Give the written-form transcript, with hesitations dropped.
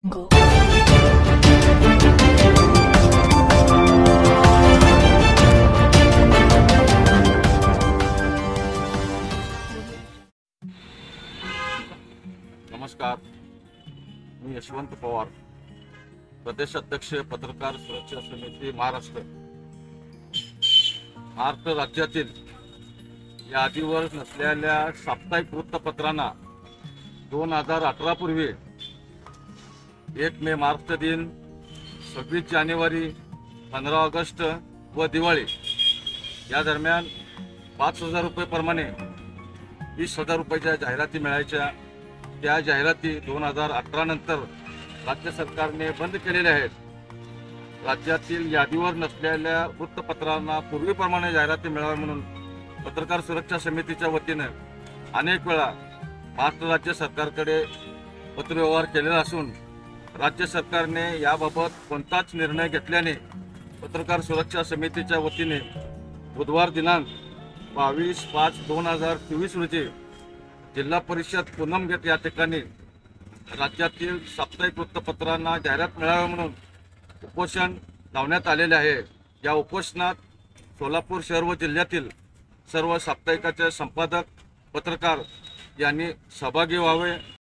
Go. नमस्कार, मी यशवंत पवार, प्रदेश अध्यक्ष पत्रकार सुरक्षा समिती महाराष्ट्र राज्यातील यादीवर नसलेल्या साप्ताहिक वृत्तपत्रांना 2018 पूर्वी 1 मे महाराष्ट्र दिन, 26 जानेवारी, 15 ऑगस्ट व दिवाळी या दरम्यान 5,000 रुपये प्रमाणे 20,000 रुपयाच्या जाहिराती मिळायच्या। त्या जाहिराती 2018 नंतर राज्य सरकारने बंद केलेल्या आहेत। राज्यातील यादीवर नसलेल्या वृत्तपत्रांना पूर्वीप्रमाणे जाहिराती मिळाव्या म्हणून पत्रकार सुरक्षा समितीच्या वतीने अनेक वेळा महाराष्ट्र राज्य सरकारकडे पत्रव्यवहार केलेला असून राज्य सरकारने याबाबत कोणताच निर्णय घेतल्याने पत्रकार सुरक्षा समितीच्या वतीने बुधवार दिनांक 22/5/2024 रोजी जिल्हा परिषद पूनम गेट या ठिकाणी राज्यातील साप्ताहिक वृत्तपत्रांना जाहिरात मिळावी म्हणून उपोषण लावण्यात आलेले आहे। या उपोषणात सोलापूर शहर व जिल्ह्यातील सर्व साप्ताहिकाचे संपादक पत्रकार यांनी सहभागी व्हावे